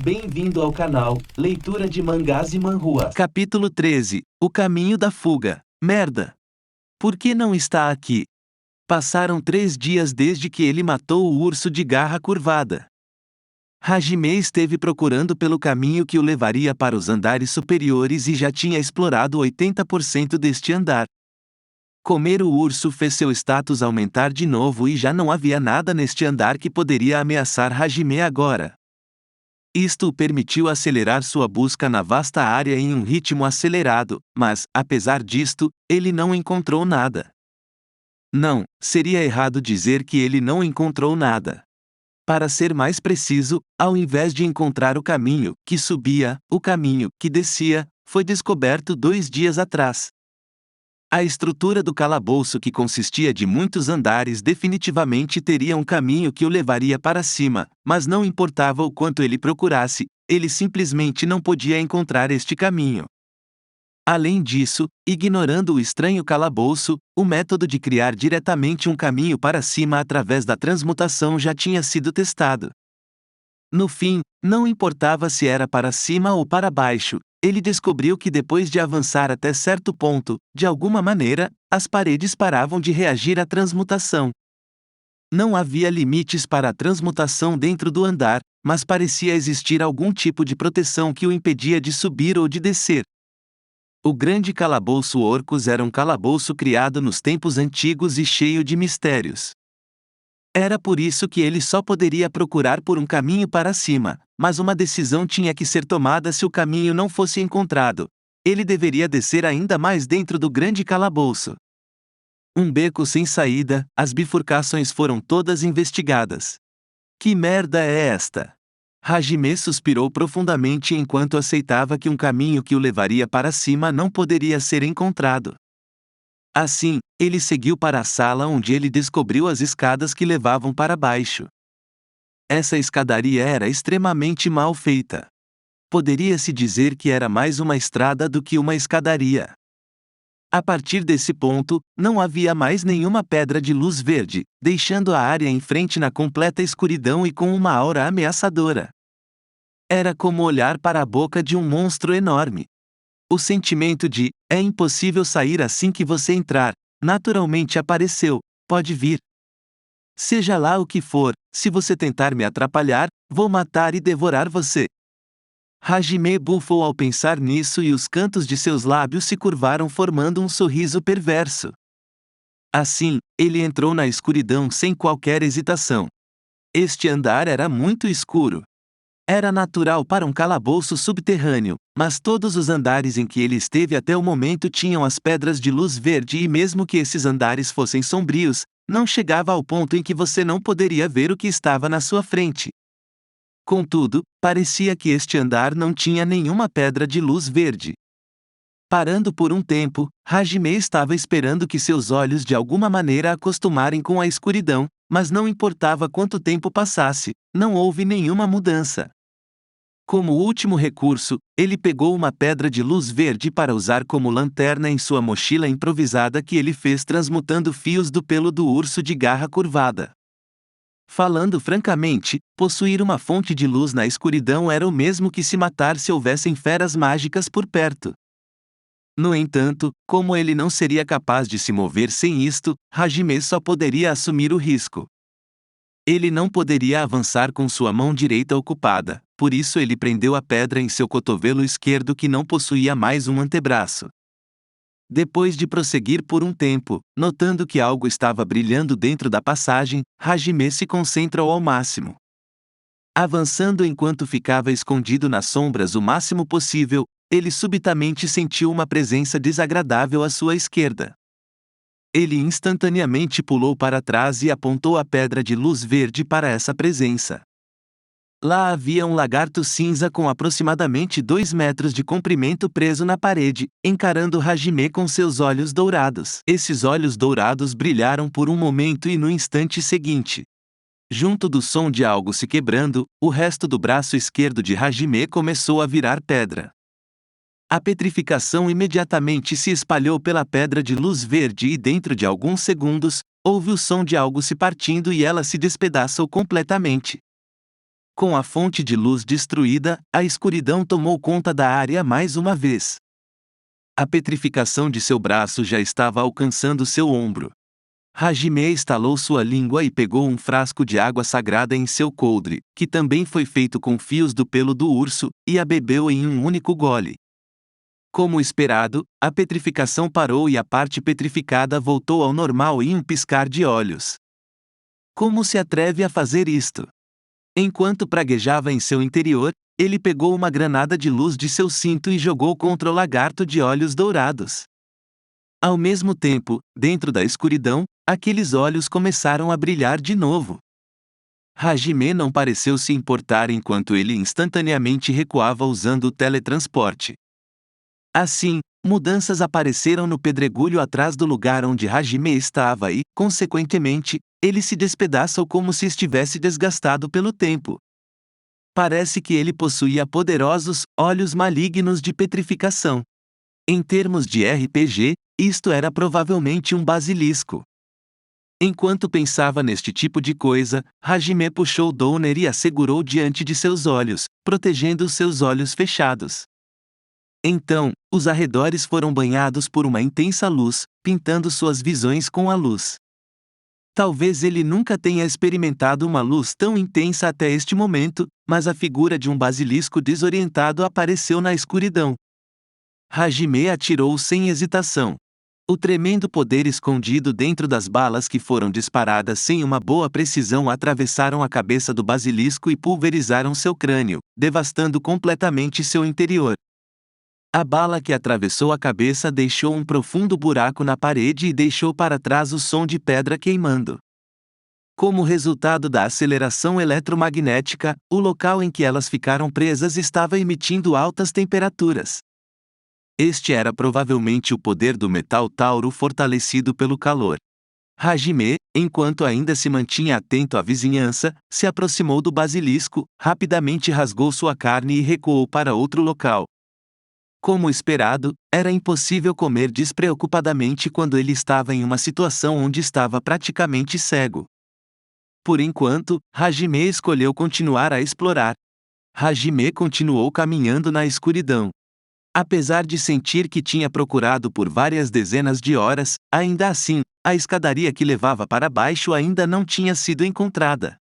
Bem-vindo ao canal Leitura de Mangás e Manhwas. Capítulo 13. O caminho da fuga. Merda! Por que não está aqui? Passaram 3 dias desde que ele matou o urso de garra curvada. Hajime esteve procurando pelo caminho que o levaria para os andares superiores e já tinha explorado 80% deste andar. Comer o urso fez seu status aumentar de novo e já não havia nada neste andar que poderia ameaçar Hajime agora. Isto o permitiu acelerar sua busca na vasta área em um ritmo acelerado, mas, apesar disto, ele não encontrou nada. Não, seria errado dizer que ele não encontrou nada. Para ser mais preciso, ao invés de encontrar o caminho que subia, o caminho que descia, foi descoberto 2 dias atrás. A estrutura do calabouço, que consistia de muitos andares, definitivamente teria um caminho que o levaria para cima, mas não importava o quanto ele procurasse, ele simplesmente não podia encontrar este caminho. Além disso, ignorando o estranho calabouço, o método de criar diretamente um caminho para cima através da transmutação já tinha sido testado. No fim, não importava se era para cima ou para baixo, ele descobriu que depois de avançar até certo ponto, de alguma maneira, as paredes paravam de reagir à transmutação. Não havia limites para a transmutação dentro do andar, mas parecia existir algum tipo de proteção que o impedia de subir ou de descer. O grande calabouço Orcus era um calabouço criado nos tempos antigos e cheio de mistérios. Era por isso que ele só poderia procurar por um caminho para cima, mas uma decisão tinha que ser tomada se o caminho não fosse encontrado. Ele deveria descer ainda mais dentro do grande calabouço. Um beco sem saída, as bifurcações foram todas investigadas. Que merda é esta? Hajime suspirou profundamente enquanto aceitava que um caminho que o levaria para cima não poderia ser encontrado. Assim, ele seguiu para a sala onde ele descobriu as escadas que levavam para baixo. Essa escadaria era extremamente mal feita. Poderia-se dizer que era mais uma estrada do que uma escadaria. A partir desse ponto, não havia mais nenhuma pedra de luz verde, deixando a área em frente na completa escuridão e com uma aura ameaçadora. Era como olhar para a boca de um monstro enorme. O sentimento de "é impossível sair assim que você entrar" naturalmente apareceu. Pode vir. Seja lá o que for, se você tentar me atrapalhar, vou matar e devorar você. Hajime bufou ao pensar nisso e os cantos de seus lábios se curvaram formando um sorriso perverso. Assim, ele entrou na escuridão sem qualquer hesitação. Este andar era muito escuro. Era natural para um calabouço subterrâneo, mas todos os andares em que ele esteve até o momento tinham as pedras de luz verde e mesmo que esses andares fossem sombrios, não chegava ao ponto em que você não poderia ver o que estava na sua frente. Contudo, parecia que este andar não tinha nenhuma pedra de luz verde. Parando por um tempo, Hajime estava esperando que seus olhos de alguma maneira acostumarem com a escuridão, mas não importava quanto tempo passasse, não houve nenhuma mudança. Como último recurso, ele pegou uma pedra de luz verde para usar como lanterna em sua mochila improvisada que ele fez transmutando fios do pelo do urso de garra curvada. Falando francamente, possuir uma fonte de luz na escuridão era o mesmo que se matar se houvessem feras mágicas por perto. No entanto, como ele não seria capaz de se mover sem isto, Hajime só poderia assumir o risco. Ele não poderia avançar com sua mão direita ocupada, por isso ele prendeu a pedra em seu cotovelo esquerdo que não possuía mais um antebraço. Depois de prosseguir por um tempo, notando que algo estava brilhando dentro da passagem, Hajime se concentrou ao máximo. Avançando enquanto ficava escondido nas sombras o máximo possível, ele subitamente sentiu uma presença desagradável à sua esquerda. Ele instantaneamente pulou para trás e apontou a pedra de luz verde para essa presença. Lá havia um lagarto cinza com aproximadamente 2 metros de comprimento preso na parede, encarando Hajime com seus olhos dourados. Esses olhos dourados brilharam por um momento e no instante seguinte, junto do som de algo se quebrando, o resto do braço esquerdo de Hajime começou a virar pedra. A petrificação imediatamente se espalhou pela pedra de luz verde e dentro de alguns segundos, houve o som de algo se partindo e ela se despedaçou completamente. Com a fonte de luz destruída, a escuridão tomou conta da área mais uma vez. A petrificação de seu braço já estava alcançando seu ombro. Hajime estalou sua língua e pegou um frasco de água sagrada em seu coldre, que também foi feito com fios do pelo do urso, e a bebeu em um único gole. Como esperado, a petrificação parou e a parte petrificada voltou ao normal em um piscar de olhos. Como se atreve a fazer isto? Enquanto praguejava em seu interior, ele pegou uma granada de luz de seu cinto e jogou contra o lagarto de olhos dourados. Ao mesmo tempo, dentro da escuridão, aqueles olhos começaram a brilhar de novo. Hajime não pareceu se importar enquanto ele instantaneamente recuava usando o teletransporte. Assim, mudanças apareceram no pedregulho atrás do lugar onde Hajime estava e, consequentemente, ele se despedaçou como se estivesse desgastado pelo tempo. Parece que ele possuía poderosos olhos malignos de petrificação. Em termos de RPG, isto era provavelmente um basilisco. Enquanto pensava neste tipo de coisa, Hajime puxou Downer e a segurou diante de seus olhos, protegendo os seus olhos fechados. Então, os arredores foram banhados por uma intensa luz, pintando suas visões com a luz. Talvez ele nunca tenha experimentado uma luz tão intensa até este momento, mas a figura de um basilisco desorientado apareceu na escuridão. Hajime atirou sem hesitação. O tremendo poder escondido dentro das balas que foram disparadas sem uma boa precisão atravessaram a cabeça do basilisco e pulverizaram seu crânio, devastando completamente seu interior. A bala que atravessou a cabeça deixou um profundo buraco na parede e deixou para trás o som de pedra queimando. Como resultado da aceleração eletromagnética, o local em que elas ficaram presas estava emitindo altas temperaturas. Este era provavelmente o poder do metal tauro fortalecido pelo calor. Hajime, enquanto ainda se mantinha atento à vizinhança, se aproximou do basilisco, rapidamente rasgou sua carne e recuou para outro local. Como esperado, era impossível comer despreocupadamente quando ele estava em uma situação onde estava praticamente cego. Por enquanto, Hajime escolheu continuar a explorar. Hajime continuou caminhando na escuridão. Apesar de sentir que tinha procurado por várias dezenas de horas, ainda assim, a escadaria que levava para baixo ainda não tinha sido encontrada.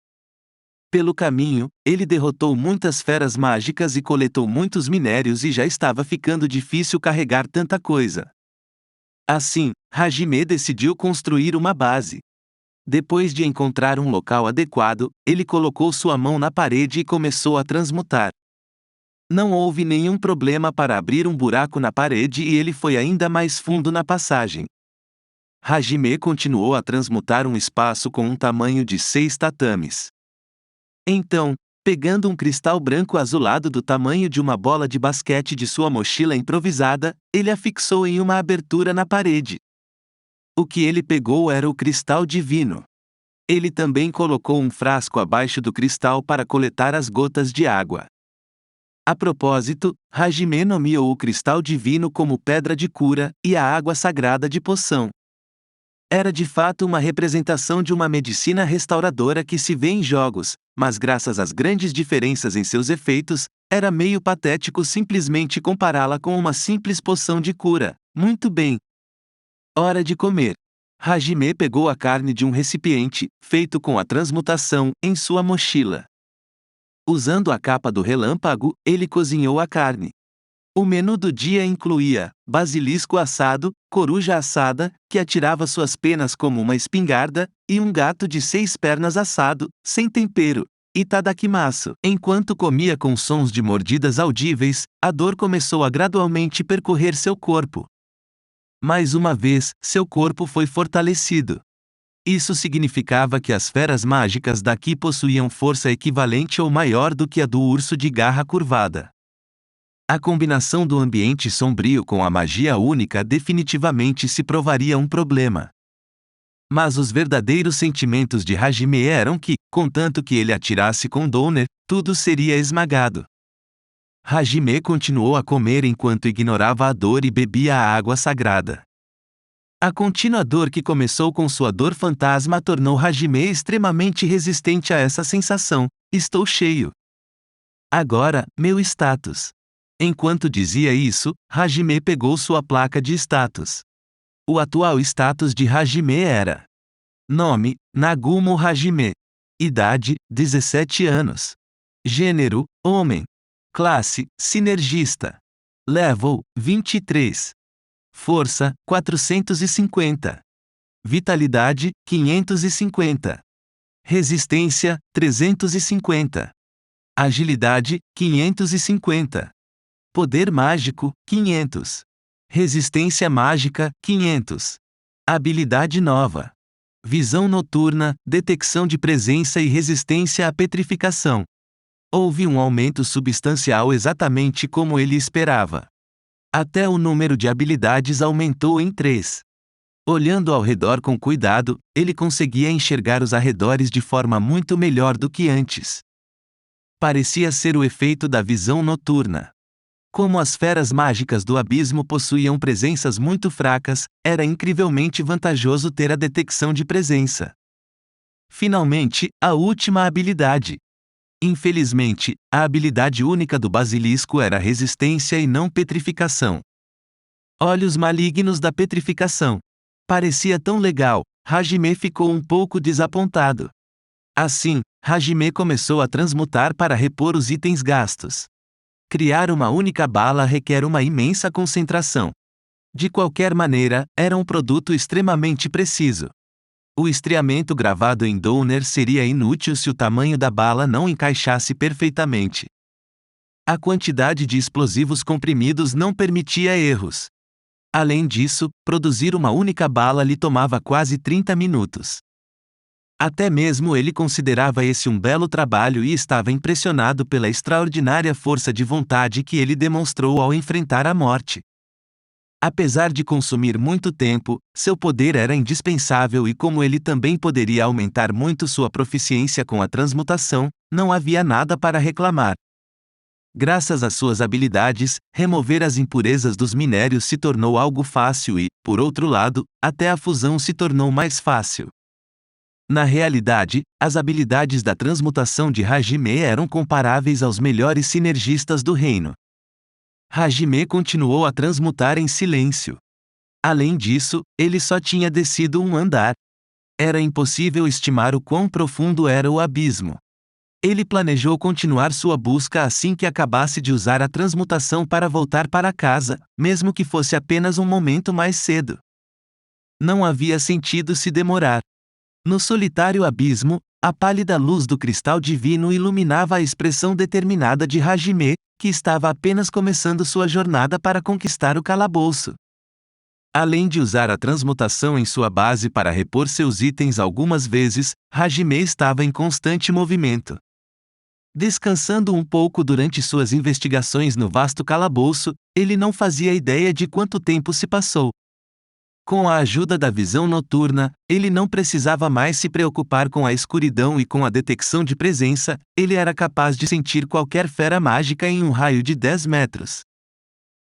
Pelo caminho, ele derrotou muitas feras mágicas e coletou muitos minérios e já estava ficando difícil carregar tanta coisa. Assim, Hajime decidiu construir uma base. Depois de encontrar um local adequado, ele colocou sua mão na parede e começou a transmutar. Não houve nenhum problema para abrir um buraco na parede e ele foi ainda mais fundo na passagem. Hajime continuou a transmutar um espaço com um tamanho de 6 tatames. Então, pegando um cristal branco azulado do tamanho de uma bola de basquete de sua mochila improvisada, ele a fixou em uma abertura na parede. O que ele pegou era o cristal divino. Ele também colocou um frasco abaixo do cristal para coletar as gotas de água. A propósito, Hajime nomeou o cristal divino como pedra de cura e a água sagrada de poção. Era de fato uma representação de uma medicina restauradora que se vê em jogos, mas graças às grandes diferenças em seus efeitos, era meio patético simplesmente compará-la com uma simples poção de cura. Muito bem. Hora de comer. Hajime pegou a carne de um recipiente, feito com a transmutação, em sua mochila. Usando a capa do relâmpago, ele cozinhou a carne. O menu do dia incluía basilisco assado, coruja assada, que atirava suas penas como uma espingarda, e um gato de 6 pernas assado, sem tempero, itadakimasu. Enquanto comia com sons de mordidas audíveis, a dor começou a gradualmente percorrer seu corpo. Mais uma vez, seu corpo foi fortalecido. Isso significava que as feras mágicas daqui possuíam força equivalente ou maior do que a do urso de garra curvada. A combinação do ambiente sombrio com a magia única definitivamente se provaria um problema. Mas os verdadeiros sentimentos de Hajime eram que, contanto que ele atirasse com Downer, tudo seria esmagado. Hajime continuou a comer enquanto ignorava a dor e bebia a água sagrada. A contínua dor que começou com sua dor fantasma tornou Hajime extremamente resistente a essa sensação. Estou cheio. Agora, meu status. Enquanto dizia isso, Hajime pegou sua placa de status. O atual status de Hajime era: nome, Nagumo Hajime. Idade, 17 anos. Gênero, homem. Classe, sinergista. Level, 23. Força, 450. Vitalidade, 550. Resistência, 350. Agilidade, 550. Poder mágico, 500. Resistência mágica, 500. Habilidade nova. Visão noturna, detecção de presença e resistência à petrificação. Houve um aumento substancial exatamente como ele esperava. Até o número de habilidades aumentou em 3. Olhando ao redor com cuidado, ele conseguia enxergar os arredores de forma muito melhor do que antes. Parecia ser o efeito da visão noturna. Como as feras mágicas do abismo possuíam presenças muito fracas, era incrivelmente vantajoso ter a detecção de presença. Finalmente, a última habilidade. Infelizmente, a habilidade única do basilisco era resistência e não petrificação. Olhos malignos da petrificação. Parecia tão legal, Hajime ficou um pouco desapontado. Assim, Hajime começou a transmutar para repor os itens gastos. Criar uma única bala requer uma imensa concentração. De qualquer maneira, era um produto extremamente preciso. O estriamento gravado em Downer seria inútil se o tamanho da bala não encaixasse perfeitamente. A quantidade de explosivos comprimidos não permitia erros. Além disso, produzir uma única bala lhe tomava quase 30 minutos. Até mesmo ele considerava esse um belo trabalho e estava impressionado pela extraordinária força de vontade que ele demonstrou ao enfrentar a morte. Apesar de consumir muito tempo, seu poder era indispensável e como ele também poderia aumentar muito sua proficiência com a transmutação, não havia nada para reclamar. Graças às suas habilidades, remover as impurezas dos minérios se tornou algo fácil e, por outro lado, até a fusão se tornou mais fácil. Na realidade, as habilidades da transmutação de Hajime eram comparáveis aos melhores sinergistas do reino. Hajime continuou a transmutar em silêncio. Além disso, ele só tinha descido um andar. Era impossível estimar o quão profundo era o abismo. Ele planejou continuar sua busca assim que acabasse de usar a transmutação para voltar para casa, mesmo que fosse apenas um momento mais cedo. Não havia sentido se demorar. No solitário abismo, a pálida luz do cristal divino iluminava a expressão determinada de Hajime, que estava apenas começando sua jornada para conquistar o calabouço. Além de usar a transmutação em sua base para repor seus itens algumas vezes, Hajime estava em constante movimento. Descansando um pouco durante suas investigações no vasto calabouço, ele não fazia ideia de quanto tempo se passou. Com a ajuda da visão noturna, ele não precisava mais se preocupar com a escuridão e com a detecção de presença, ele era capaz de sentir qualquer fera mágica em um raio de 10 metros.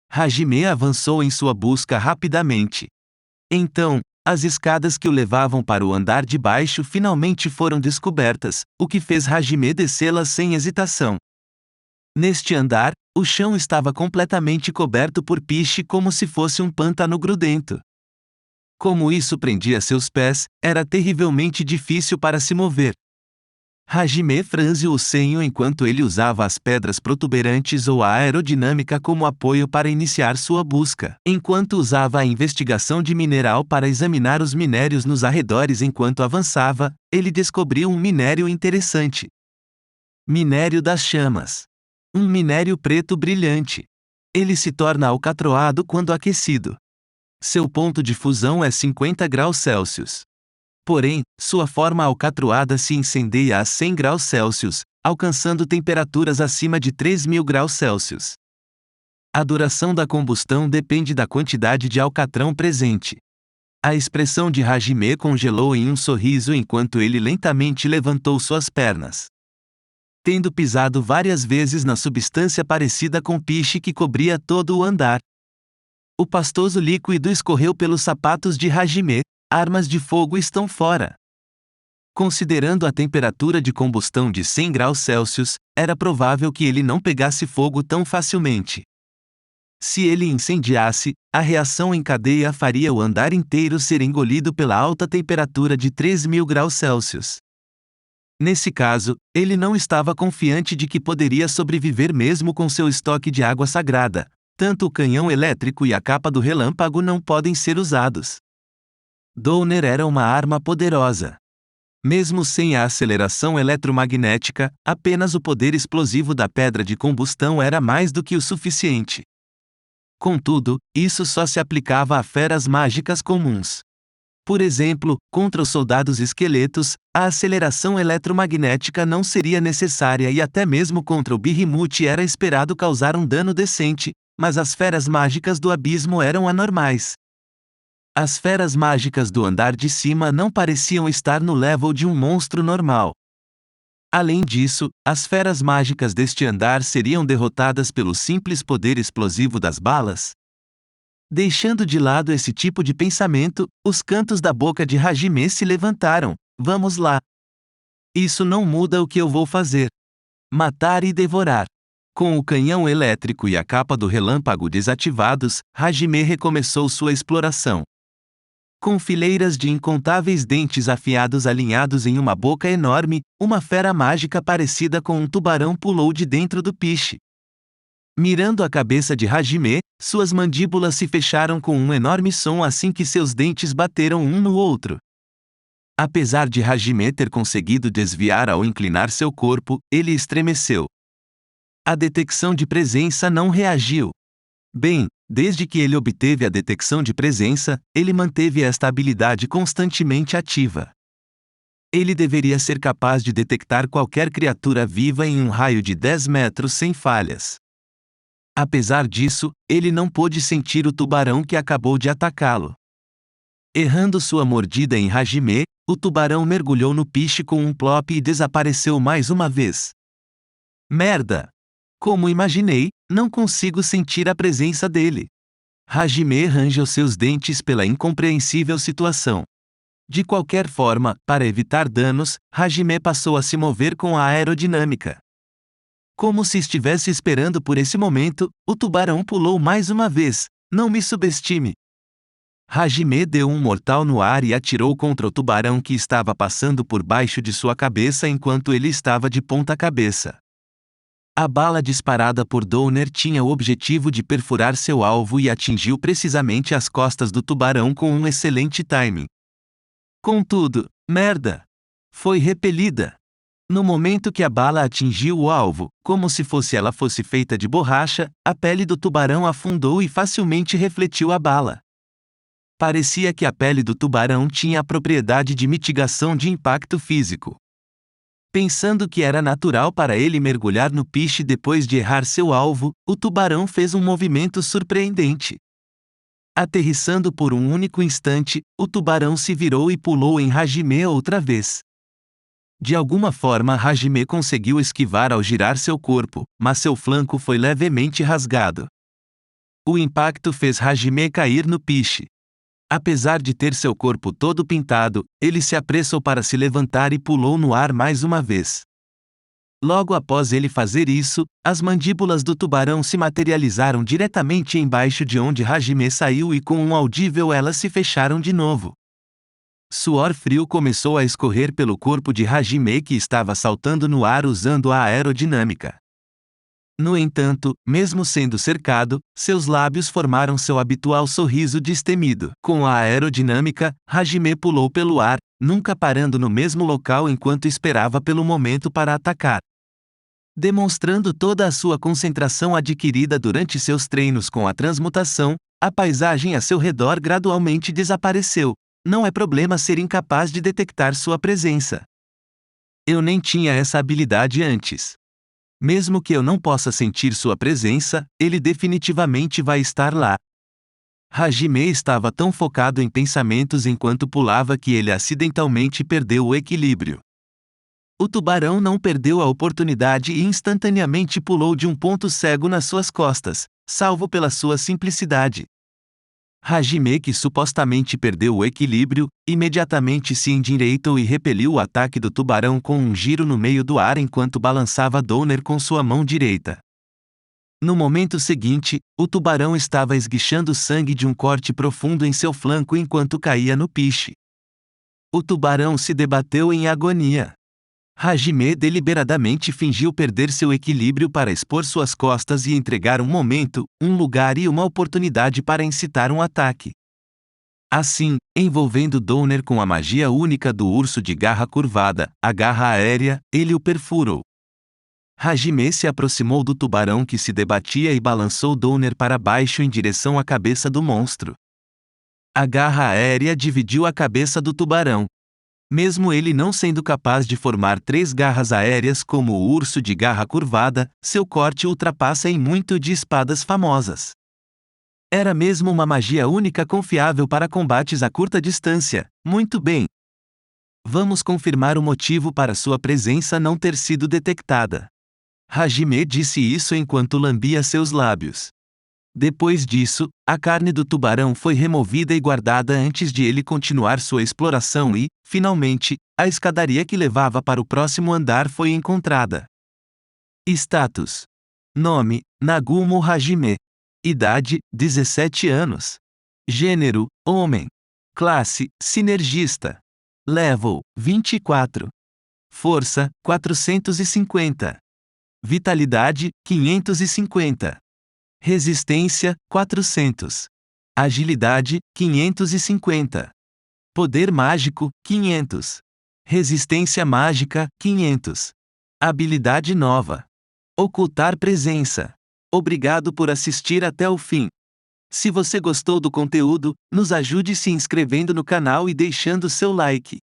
Hajime avançou em sua busca rapidamente. Então, as escadas que o levavam para o andar de baixo finalmente foram descobertas, o que fez Hajime descê-las sem hesitação. Neste andar, o chão estava completamente coberto por piche como se fosse um pântano grudento. Como isso prendia seus pés, era terrivelmente difícil para se mover. Hajime franziu o senho enquanto ele usava as pedras protuberantes ou a aerodinâmica como apoio para iniciar sua busca, enquanto usava a investigação de mineral para examinar os minérios nos arredores enquanto avançava, ele descobriu um minério interessante. Minério das chamas. Um minério preto brilhante. Ele se torna alcatroado quando aquecido. Seu ponto de fusão é 50 graus Celsius. Porém, sua forma alcatroada se incendeia a 100 graus Celsius, alcançando temperaturas acima de 3.000 graus Celsius. A duração da combustão depende da quantidade de alcatrão presente. A expressão de Hajime congelou em um sorriso enquanto ele lentamente levantou suas pernas. Tendo pisado várias vezes na substância parecida com piche que cobria todo o andar, o pastoso líquido escorreu pelos sapatos de Hajime. Armas de fogo estão fora. Considerando a temperatura de combustão de 100 graus Celsius, era provável que ele não pegasse fogo tão facilmente. Se ele incendiasse, a reação em cadeia faria o andar inteiro ser engolido pela alta temperatura de 3.000 graus Celsius. Nesse caso, ele não estava confiante de que poderia sobreviver mesmo com seu estoque de água sagrada. Tanto o canhão elétrico e a capa do relâmpago não podem ser usados. Downer era uma arma poderosa. Mesmo sem a aceleração eletromagnética, apenas o poder explosivo da pedra de combustão era mais do que o suficiente. Contudo, isso só se aplicava a feras mágicas comuns. Por exemplo, contra os soldados esqueletos, a aceleração eletromagnética não seria necessária e até mesmo contra o Behemoth era esperado causar um dano decente, mas as feras mágicas do abismo eram anormais. As feras mágicas do andar de cima não pareciam estar no level de um monstro normal. Além disso, as feras mágicas deste andar seriam derrotadas pelo simples poder explosivo das balas? Deixando de lado esse tipo de pensamento, os cantos da boca de Hajime se levantaram. Vamos lá. Isso não muda o que eu vou fazer. Matar e devorar. Com o canhão elétrico e a capa do relâmpago desativados, Hajime recomeçou sua exploração. Com fileiras de incontáveis dentes afiados alinhados em uma boca enorme, uma fera mágica parecida com um tubarão pulou de dentro do piche. Mirando a cabeça de Hajime, suas mandíbulas se fecharam com um enorme som assim que seus dentes bateram um no outro. Apesar de Hajime ter conseguido desviar ao inclinar seu corpo, ele estremeceu. A detecção de presença não reagiu. Bem, desde que ele obteve a detecção de presença, ele manteve esta habilidade constantemente ativa. Ele deveria ser capaz de detectar qualquer criatura viva em um raio de 10 metros sem falhas. Apesar disso, ele não pôde sentir o tubarão que acabou de atacá-lo. Errando sua mordida em Hajime, o tubarão mergulhou no piche com um plop e desapareceu mais uma vez. Merda! Como imaginei, não consigo sentir a presença dele. Hajime rangeu seus dentes pela incompreensível situação. De qualquer forma, para evitar danos, Hajime passou a se mover com a aerodinâmica. Como se estivesse esperando por esse momento, o tubarão pulou mais uma vez. Não me subestime. Hajime deu um mortal no ar e atirou contra o tubarão que estava passando por baixo de sua cabeça enquanto ele estava de ponta cabeça. A bala disparada por Downer tinha o objetivo de perfurar seu alvo e atingiu precisamente as costas do tubarão com um excelente timing. Contudo, merda! Foi repelida. No momento que a bala atingiu o alvo, como se ela fosse feita de borracha, a pele do tubarão afundou e facilmente refletiu a bala. Parecia que a pele do tubarão tinha a propriedade de mitigação de impacto físico. Pensando que era natural para ele mergulhar no piche depois de errar seu alvo, o tubarão fez um movimento surpreendente. Aterrissando por um único instante, o tubarão se virou e pulou em Hajime outra vez. De alguma forma Hajime conseguiu esquivar ao girar seu corpo, mas seu flanco foi levemente rasgado. O impacto fez Hajime cair no piche. Apesar de ter seu corpo todo pintado, ele se apressou para se levantar e pulou no ar mais uma vez. Logo após ele fazer isso, as mandíbulas do tubarão se materializaram diretamente embaixo de onde Hajime saiu e com um audível elas se fecharam de novo. Suor frio começou a escorrer pelo corpo de Hajime que estava saltando no ar usando a aerodinâmica. No entanto, mesmo sendo cercado, seus lábios formaram seu habitual sorriso destemido. Com a aerodinâmica, Hajime pulou pelo ar, nunca parando no mesmo local enquanto esperava pelo momento para atacar. Demonstrando toda a sua concentração adquirida durante seus treinos com a transmutação, a paisagem a seu redor gradualmente desapareceu. Não é problema ser incapaz de detectar sua presença. Eu nem tinha essa habilidade antes. Mesmo que eu não possa sentir sua presença, ele definitivamente vai estar lá. Hajime estava tão focado em pensamentos enquanto pulava que ele acidentalmente perdeu o equilíbrio. O tubarão não perdeu a oportunidade e instantaneamente pulou de um ponto cego nas suas costas, salvo pela sua simplicidade. Hajime, que supostamente perdeu o equilíbrio, imediatamente se endireitou e repeliu o ataque do tubarão com um giro no meio do ar enquanto balançava Donner com sua mão direita. No momento seguinte, o tubarão estava esguichando sangue de um corte profundo em seu flanco enquanto caía no piche. O tubarão se debateu em agonia. Hajime deliberadamente fingiu perder seu equilíbrio para expor suas costas e entregar um momento, um lugar e uma oportunidade para incitar um ataque. Assim, envolvendo Donner com a magia única do urso de garra curvada, a garra aérea, ele o perfurou. Hajime se aproximou do tubarão que se debatia e balançou Donner para baixo em direção à cabeça do monstro. A garra aérea dividiu a cabeça do tubarão. Mesmo ele não sendo capaz de formar 3 garras aéreas como o urso de garra curvada, seu corte ultrapassa em muito de espadas famosas. Era mesmo uma magia única confiável para combates a curta distância. Muito bem. Vamos confirmar o motivo para sua presença não ter sido detectada. Hajime disse isso enquanto lambia seus lábios. Depois disso, a carne do tubarão foi removida e guardada antes de ele continuar sua exploração e, finalmente, a escadaria que levava para o próximo andar foi encontrada. Status: Nome: Nagumo Hajime. Idade: 17 anos. Gênero: homem. Classe: sinergista. Level: 24. Força: 450. Vitalidade: 550. Resistência: 400. Agilidade: 550. Poder mágico: 500. Resistência mágica: 500. Habilidade nova: ocultar presença. Obrigado por assistir até o fim. Se você gostou do conteúdo, nos ajude se inscrevendo no canal e deixando seu like.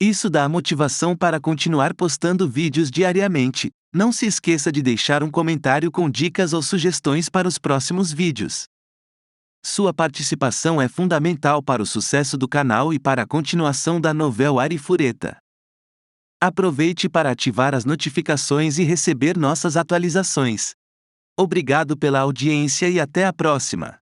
Isso dá motivação para continuar postando vídeos diariamente. Não se esqueça de deixar um comentário com dicas ou sugestões para os próximos vídeos. Sua participação é fundamental para o sucesso do canal e para a continuação da novela Arifureta. Aproveite para ativar as notificações e receber nossas atualizações. Obrigado pela audiência e até a próxima.